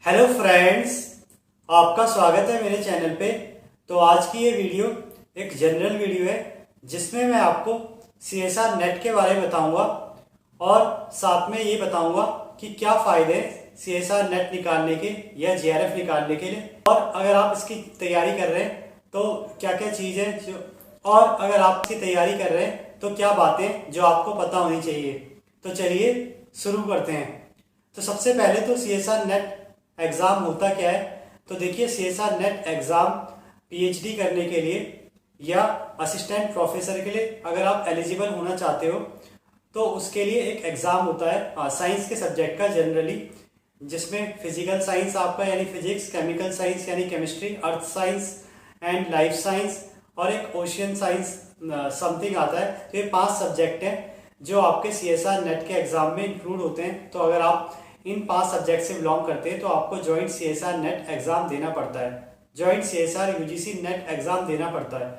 Hello friends, आपका स्वागत है मेरे चैनल पे। तो आज की ये वीडियो एक जनरल वीडियो है जिसमें मैं आपको सीएसआर नेट के बारे में बताऊंगा और साथ में ये बताऊंगा कि क्या फ़ायदे हैं सीएसआर नेट निकालने के या जीआरएफ निकालने के लिए, और अगर आप इसकी तैयारी कर रहे हैं तो क्या क्या चीज़ है और अगर आप इसकी तैयारी कर रहे हैं तो क्या बातें जो आपको पता होनी चाहिए। तो चलिए शुरू करते हैं। तो सबसे पहले तो सीएसआर नेट एग्ज़ाम होता क्या है। तो देखिए, सीएसआर नेट एग्ज़ाम पीएचडी करने के लिए या असिस्टेंट प्रोफेसर के लिए अगर आप एलिजिबल होना चाहते हो तो उसके लिए एक एग्ज़ाम होता है साइंस के सब्जेक्ट का जनरली, जिसमें फिजिकल साइंस आपका यानी फिजिक्स, केमिकल साइंस यानी chemistry, earth science and life science और एक ओशियन साइंस समथिंग आता है। तो ये 5 सब्जेक्ट हैं जो आपके सीएसआर नेट के एग्ज़ाम में इंक्लूड होते हैं। तो अगर आप इन 5 सब्जेक्ट से बिलोंग करते हैं तो आपको जॉइंट सीएसआर नेट एग्ज़ाम देना पड़ता है, joint CSR UGC net exam देना पड़ता है।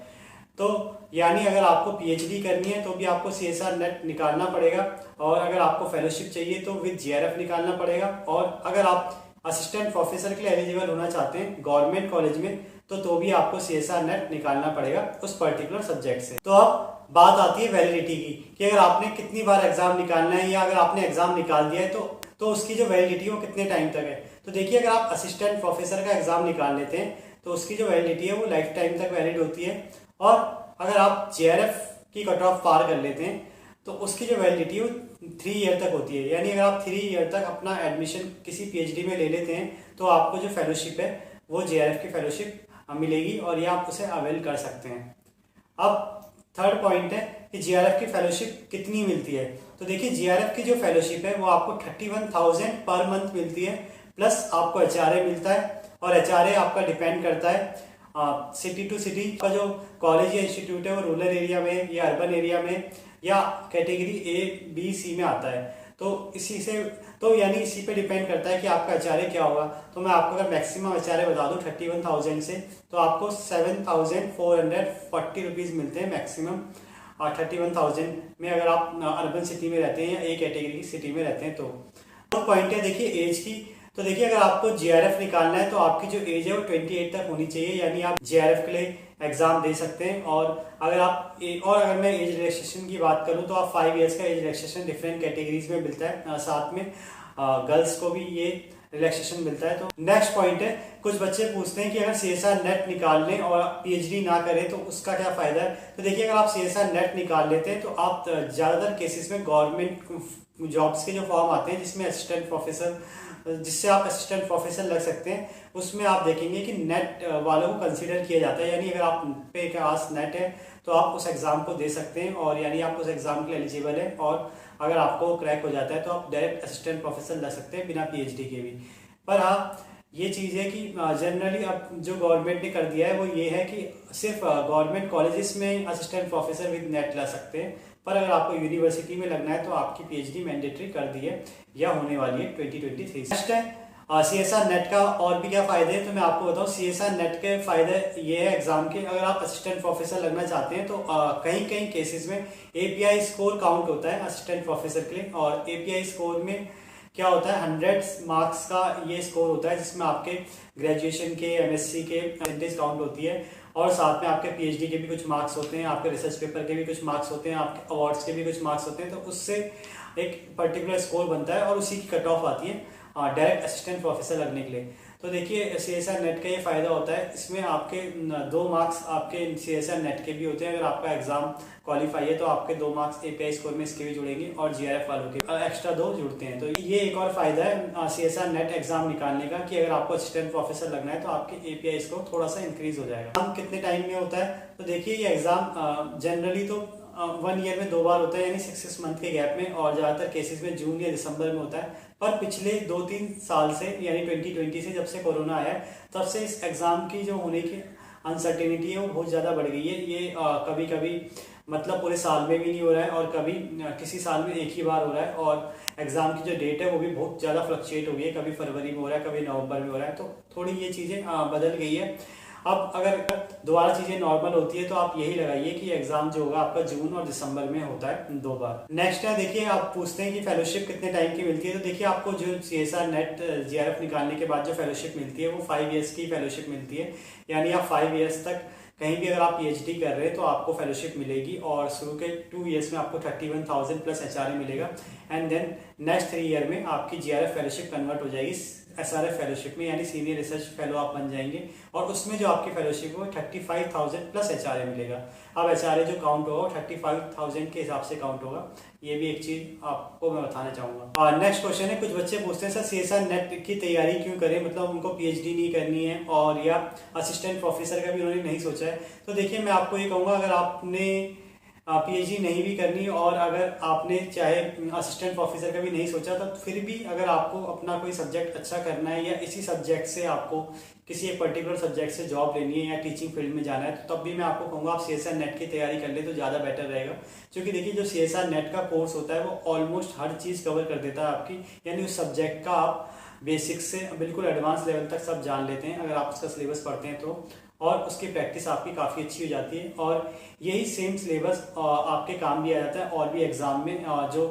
तो यानी अगर आपको पीएचडी करनी है तो भी आपको सीएसआर नेट निकालना पड़ेगा, और अगर आपको फेलोशिप चाहिए तो विद जीआरएफ निकालना पड़ेगा, और अगर आप असिस्टेंट प्रोफेसर के लिए एलिजिबल होना चाहते हैं गवर्नमेंट कॉलेज में तो भी आपको सीएसआर नेट निकालना पड़ेगा उस पर्टिकुलर सब्जेक्ट से। तो अब बात आती है वैलिडिटी की कि अगर आपने कितनी बार एग्जाम निकालना है या अगर आपने एग्जाम निकाल दिया है तो उसकी जो वैलिडिटी है वो कितने टाइम तक है। तो देखिए, अगर आप असिस्टेंट प्रोफेसर का एग्जाम निकाल लेते हैं तो उसकी जो वैलिडिटी है वो लाइफ टाइम तक वैलिड होती है, और अगर आप जेआरएफ की कट ऑफ पार कर लेते हैं तो उसकी जो वैलिडिटी है वो 3 ईयर तक होती है। यानी अगर आप 3 ईयर तक अपना एडमिशन किसी पीएचडी में ले लेते हैं तो आपको जो फेलोशिप है वो जेआरएफ की फेलोशिप मिलेगी और ये आप उसे अवेल कर सकते हैं। अब थर्ड पॉइंट है कि जीआरएफ की फेलोशिप कितनी मिलती है। तो देखिए, जीआरएफ की जो फेलोशिप है वो आपको 31,000 पर मंथ मिलती है, प्लस आपको एचआरए मिलता है, और एचआरए आपका डिपेंड करता है सिटी टू सिटी का जो कॉलेज या इंस्टीट्यूट है वो रूरल एरिया में या अर्बन एरिया में या कैटेगरी ए बी सी में आता है। तो इसी से यानी इसी पे डिपेंड करता है कि आपका एचआरए क्या होगा। तो मैं आपको अगर मैक्सिमम एचआरए बता दूं 31,000 से, तो आपको 7,440 रुपीज़ मिलते हैं मैक्सिमम। और 31,000 में अगर आप अर्बन सिटी में रहते हैं या ए कैटेगरी की सिटी में रहते हैं तो पॉइंट है देखिए एज की। तो देखिए, अगर आपको जीआरएफ निकालना है तो आपकी जो एज है वो 28 तक होनी चाहिए, यानी आप जीआरएफ के लिए एग्जाम दे सकते हैं। और अगर मैं एज रिलैक्सेशन की बात करूं तो आप 5 ईयर्स का एज रिलैक्सेशन डिफरेंट कैटेगरीज में मिलता है, साथ में गर्ल्स को भी ये रिलैक्सेशन मिलता है। तो नेक्स्ट पॉइंट है, कुछ बच्चे पूछते हैं कि अगर सीएसआर नेट निकाल लें और पीएचडी ना करें तो उसका क्या फायदा है। तो देखिए, अगर आप सीएसआर नेट निकाल लेते हैं तो आप ज़्यादातर केसेस में गवर्नमेंट जॉब्स के जो फॉर्म आते हैं जिसमें असिस्टेंट प्रोफेसर, जिससे आप असिस्टेंट प्रोफेसर लग सकते हैं, उसमें आप देखेंगे कि नेट वालों को कंसीडर किया जाता है। यानी अगर आप पे पास नेट है तो आप उस एग्ज़ाम को दे सकते हैं, और यानी आप उस एग्ज़ाम के लिए एलिजिबल है, और अगर आपको क्रैक हो जाता है तो आप डायरेक्ट असिस्टेंट प्रोफेसर लग सकते हैं बिना पीएचडी के भी। पर हाँ, ये चीज़ है कि जनरली अब जो गवर्नमेंट ने कर दिया है वो ये है कि सिर्फ गवर्नमेंट कॉलेजेस में असिस्टेंट प्रोफेसर विद नेट ला सकते हैं, पर अगर आपको यूनिवर्सिटी में लगना है तो आपकी पीएचडी मैंडेटरी कर दी है या होने वाली है 2023 से। नेक्स्ट है सीएसआर नेट का और भी क्या फ़ायदे हैं। तो मैं आपको बताऊं, सीएसआर नेट के फ़ायदे ये है एग्जाम के, अगर आप असिस्टेंट प्रोफेसर लगना चाहते हैं तो कहीं कहीं केसेस में एपीआई स्कोर काउंट होता है असिस्टेंट प्रोफेसर के लिए, और एपीआई स्कोर में क्या होता है 100 मार्क्स का ये स्कोर होता है जिसमें आपके ग्रेजुएशन के, एमएससी के परसेंटेज काउंट होती है, और साथ में आपके पीएचडी के भी कुछ मार्क्स होते हैं, आपके रिसर्च पेपर के भी कुछ मार्क्स होते हैं, आपके अवार्ड्स के भी कुछ मार्क्स होते हैं। तो उससे एक पर्टिकुलर स्कोर बनता है और उसी की कट ऑफ आती है डायरेक्ट असिस्टेंट प्रोफेसर लगने के लिए। तो देखिए, सीएसआर नेट का ये फ़ायदा होता है, इसमें आपके 2 मार्क्स आपके सीएसआर नेट के भी होते हैं। अगर आपका एग्जाम क्वालिफाई है तो आपके 2 मार्क्स एपीआई स्कोर में इसके भी जुड़ेंगे, और जीआरएफ वालों के एक्स्ट्रा 2 जुड़ते हैं। तो ये एक और फायदा है सीएसआर नेट एग्जाम निकालने का कि अगर आपको असिस्टेंट प्रोफेसर लगना है तो आपके एपीआई स्कोर थोड़ा सा इंक्रीज हो जाएगा। हम कितने टाइम में होता है, तो देखिए ये एग्जाम जनरली तो 1 ईयर में 2 बार होता है, यानी 6 मंथ के गैप में, और ज़्यादातर केसेस में जून या दिसंबर में होता है। पर पिछले 2-3 साल से यानी 2020 से, जब से कोरोना आया है, तब से इस एग्ज़ाम की जो होने की अनसर्टेनिटी है वो बहुत ज़्यादा बढ़ गई है। ये कभी कभी मतलब पूरे साल में भी नहीं हो रहा है, और कभी किसी साल में एक ही बार हो रहा है, और एग्ज़ाम की जो डेट है वो भी बहुत ज़्यादा फ्लक्चुएट हो गई है, कभी फरवरी में हो रहा है, कभी नवंबर में हो रहा है। तो थोड़ी ये चीज़ें बदल गई है। अब अगर दोबारा चीज़ें नॉर्मल होती है तो आप यही लगाइए कि एग्जाम जो होगा आपका जून और दिसंबर में होता है 2 बार। नेक्स्ट है, देखिए आप पूछते हैं कि फेलोशिप कितने टाइम की मिलती है। तो देखिए आपको जो CSR नेट GRF निकालने के बाद जो फेलोशिप मिलती है वो 5 ईयर्स की फेलोशिप मिलती है। यानी आप 5 ईयर्स तक कहीं भी अगर आप PhD कर रहे हैं तो आपको फेलोशिप मिलेगी, और शुरू के 2 ईयर्स में आपको 31,000 प्लस HRA मिलेगा, एंड देन नेक्स्ट 3 ईयर में आपकी GRF फेलोशिप कन्वर्ट हो जाएगी SRF फेलोशिप में, यानी सीनियर रिसर्च फेलो आप बन जाएंगे, और उसमें जो आपकी फेलोशिप है वो 35,000 प्लस HRA मिलेगा। अब HRA जो काउंट होगा वो 35,000 के हिसाब से काउंट होगा। ये भी एक चीज आपको मैं बताना चाहूंगा। और नेक्स्ट क्वेश्चन है, कुछ बच्चे पूछते हैं सर CSR नेट की तैयारी क्यों करें, मतलब उनको PhD नहीं करनी है और या असिस्टेंट प्रोफेसर का भी उन्होंने नहीं सोचा है। तो देखिए मैं आपको ये कहूँगा, अगर आपने PhD नहीं भी करनी और अगर आपने चाहे असिस्टेंट प्रोफेसर का भी नहीं सोचा, तो फिर भी अगर आपको अपना कोई सब्जेक्ट अच्छा करना है या इसी सब्जेक्ट से आपको किसी एक पर्टिकुलर सब्जेक्ट से जॉब लेनी है या टीचिंग फील्ड में जाना है, तो तब भी मैं आपको कहूँगा आप CSR नेट की तैयारी कर ले तो ज़्यादा बेटर रहेगा। क्योंकि देखिए जो CSR नेट का कोर्स होता है वो ऑलमोस्ट हर चीज़ कवर कर देता है आपकी, यानी उस सब्जेक्ट का आप बेसिक से बिल्कुल एडवांस लेवल तक सब जान लेते हैं अगर आप उसका सिलेबस पढ़ते हैं तो, और उसकी प्रैक्टिस आपकी काफ़ी अच्छी हो जाती है। और यही सेम सिलेबस आपके काम भी आ जाता है और भी एग्ज़ाम में जो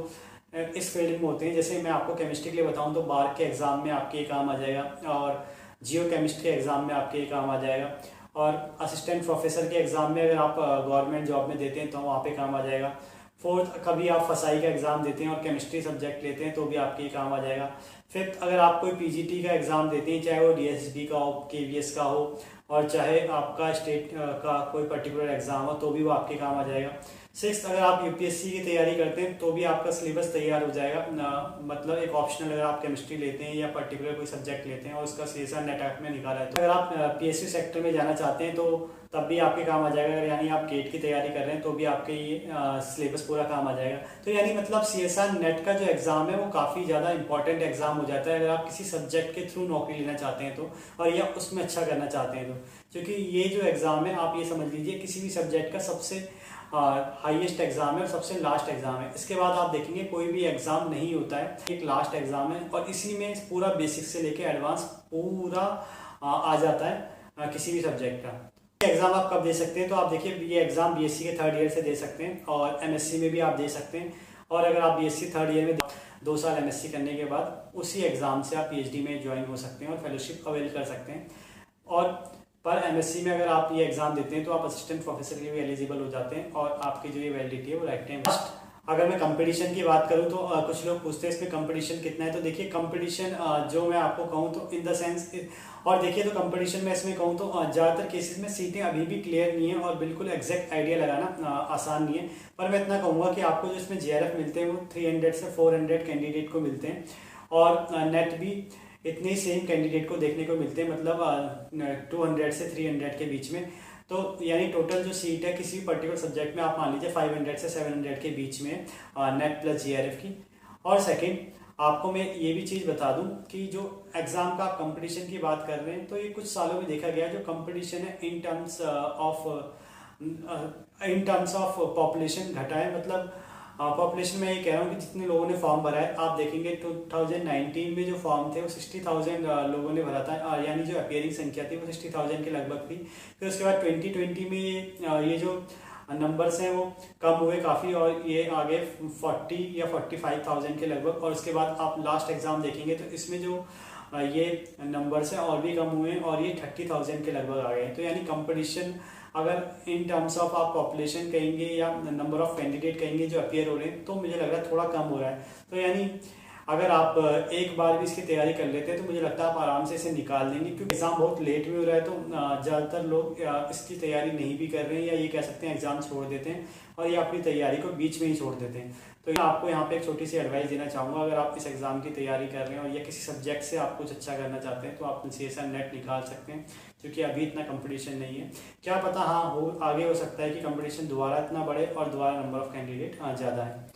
इस फील्ड में होते हैं। जैसे मैं आपको केमिस्ट्री के लिए बताऊं तो बार के एग्ज़ाम में आपके ये काम आ जाएगा, और जियो केमिस्ट्री एग्ज़ाम में आपके ये काम आ जाएगा, और असिस्टेंट प्रोफेसर के एग्ज़ाम में अगर आप गवर्नमेंट जॉब में देते हैं तो वहाँ पे काम आ जाएगा। फोर्थ, कभी आप फसाई का एग्ज़ाम देते हैं और केमिस्ट्री सब्जेक्ट लेते हैं तो भी आपके ये काम आ जाएगा। फिफ्थ, अगर आप कोई PGT का एग्ज़ाम देते हैं, चाहे वो DSSB का हो, KVS का हो, और चाहे आपका स्टेट का कोई पर्टिकुलर एग्ज़ाम हो, तो भी वो आपके काम आ जाएगा। सिक्स्थ, अगर आप UPSC की तैयारी करते हैं तो भी आपका सिलेबस तैयार हो जाएगा। मतलब एक ऑप्शनल अगर आप केमिस्ट्री लेते हैं या पर्टिकुलर कोई सब्जेक्ट लेते हैं और उसका CSR नेट ऐप में निकाला है, तो अगर आप PSU सेक्टर में जाना चाहते हैं तो तब भी आपके काम आ जाएगा। यानी आप गेट की तैयारी कर रहे हैं तो भी आपके ये सिलेबस पूरा काम आ जाएगा। तो यानी मतलब CSR नेट का जो एग्ज़ाम है वो काफ़ी ज़्यादा इंपॉर्टेंट एग्ज़ाम हो जाता है अगर आप किसी सब्जेक्ट के थ्रू नौकरी लेना चाहते हैं तो, और या उसमें अच्छा करना चाहते हैं तो। क्योंकि ये जो एग्ज़ाम है आप ये समझ लीजिए किसी भी सब्जेक्ट का सबसे हाईएस्ट एग्ज़ाम है और सबसे लास्ट एग्ज़ाम है। इसके बाद आप देखेंगे कोई भी एग्ज़ाम नहीं होता है, एक लास्ट एग्ज़ाम है, और इसी में पूरा बेसिक से लेके एडवांस पूरा आ जाता है किसी भी सब्जेक्ट का। एग्ज़ाम आप कब दे सकते हैं, तो आप देखिए ये एग्ज़ाम BSc के 3rd ईयर से दे सकते हैं, और MSc में भी आप दे सकते हैं। और अगर आप BSc 3rd ईयर में 2 साल MSc करने के बाद उसी एग्ज़ाम से आप PhD में ज्वाइन हो सकते हैं और फेलोशिप अवेल कर सकते हैं। और पर MSc में अगर आप ये एग्ज़ाम देते हैं तो आप असिस्टेंट प्रोफेसर के लिए भी एलिजिबल हो जाते हैं, और आपकी जो ये वैलिडिटी है वो लाइफ टाइम। अगर मैं कंपटीशन की बात करूं तो कुछ लोग पूछते हैं इसमें कंपटीशन कितना है। तो देखिए कंपटीशन जो मैं आपको कहूं तो इन द सेंस, और देखिए तो कंपटीशन में इसमें कहूं तो ज़्यादातर केसेस में सीटें अभी भी क्लियर नहीं है और बिल्कुल एग्जैक्ट आइडिया लगाना आसान नहीं है। पर मैं इतना कहूँगा कि आपको जो इसमें GRF मिलते हैं वो 300 से 400 कैंडिडेट को मिलते हैं, और नेट भी इतने ही सेम कैंडिडेट को देखने को मिलते हैं, मतलब 200 से 300 के बीच में। तो यानी टोटल जो सीट है किसी पर्टिकुलर सब्जेक्ट में आप मान लीजिए 500 से 700 के बीच में नेट प्लस GRF की। और सेकंड, आपको मैं ये भी चीज़ बता दूं कि जो एग्ज़ाम का कंपटीशन की बात कर रहे हैं तो ये कुछ सालों में देखा गया जो कंपटीशन है इन टर्म्स ऑफ पॉपुलेशन घटा है। मतलब पॉपुलेशन में ये कह रहा हूँ कि जितने लोगों ने फॉर्म भरा है, आप देखेंगे 2019 में जो फॉर्म थे वो 60,000 लोगों ने भरा था, यानी जो अपियरिंग संख्या थी वो 60,000 के लगभग थी। फिर उसके बाद 2020 में ये जो नंबर्स हैं वो कम हुए काफ़ी, और ये आगे 40 या 45,000 के लगभग। और उसके बाद आप लास्ट एग्ज़ाम देखेंगे तो इसमें जो ये नंबर्स हैं और भी कम हुए हैं, और ये 30,000 के लगभग आ गए हैं। तो यानी कंपटीशन अगर इन टर्म्स ऑफ आप पॉपुलेशन कहेंगे या नंबर ऑफ कैंडिडेट कहेंगे जो अपियर हो रहे हैं, तो मुझे लग रहा है थोड़ा कम हो रहा है। तो यानी अगर आप एक बार भी इसकी तैयारी कर लेते हैं तो मुझे लगता है आप आराम से इसे निकाल देंगे। क्योंकि एग्ज़ाम बहुत लेट में हो रहा है तो ज़्यादातर लोग इसकी तैयारी नहीं भी कर रहे हैं, या ये कह सकते हैं एग्ज़ाम छोड़ देते हैं, और ये अपनी तैयारी को बीच में ही छोड़ देते हैं। तो मैं आपको यहाँ पे एक छोटी सी एडवाइस देना चाहूँगा, अगर आप इस एग्ज़ाम की तैयारी कर रहे हैं और या किसी सब्जेक्ट से आप कुछ अच्छा करना चाहते हैं तो आप CSR नेट निकाल सकते हैं, क्योंकि अभी इतना कंपटीशन नहीं है। क्या पता हाँ हो आगे हो सकता है कि कंपटीशन दोबारा इतना बढ़े और दोबारा नंबर ऑफ कैंडिडेट ज़्यादा है।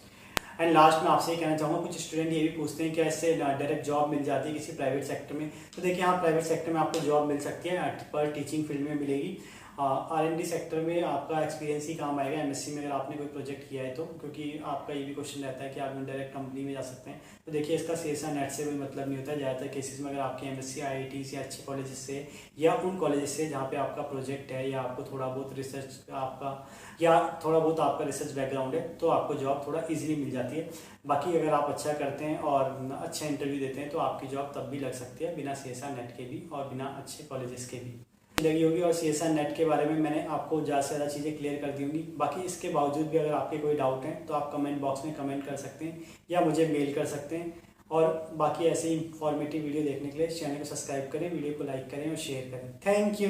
एंड लास्ट में आपसे ये कहना चाहूँगा, कुछ स्टूडेंट ये भी पूछते हैं कि इससे डायरेक्ट जॉब मिल जाती है किसी प्राइवेट सेक्टर में। तो देखिए हाँ, प्राइवेट सेक्टर में आपको जॉब मिल सकती है, पर टीचिंग फील्ड में मिलेगी, R&D सेक्टर में आपका एक्सपीरियंस ही काम आएगा एमएससी में, अगर आपने कोई प्रोजेक्ट किया है तो, क्योंकि आपका ये भी क्वेश्चन रहता है कि आप डायरेक्ट कंपनी में जा सकते हैं। तो देखिए इसका CSR नेट से कोई मतलब नहीं होता है। ज़्यादातर केसेस में अगर आपके एमएससी IITs या अच्छे कॉलेजेस से या उन कॉलेजेस से जहाँ पे आपका प्रोजेक्ट है या आपको थोड़ा बहुत रिसर्च आपका या थोड़ा बहुत आपका रिसर्च बैकग्राउंड है तो आपको जॉब थोड़ा ईजिली मिल जाती है। बाकी अगर आप अच्छा करते हैं और अच्छा इंटरव्यू देते हैं तो आपकी जॉब तब भी लग सकती है बिना CSR नेट के भी और बिना अच्छे कॉलेजेस के भी लगी होगी। और CSR नेट के बारे में मैंने आपको ज़्यादा से ज़्यादा चीज़ें क्लियर कर दी होंगी। बाकी इसके बावजूद भी अगर आपके कोई डाउट हैं तो आप कमेंट बॉक्स में कमेंट कर सकते हैं या मुझे मेल कर सकते हैं। और बाकी ऐसे ही इंफॉर्मेटिव वीडियो देखने के लिए चैनल को सब्सक्राइब करें, वीडियो को लाइक करें और शेयर करें। Thank you.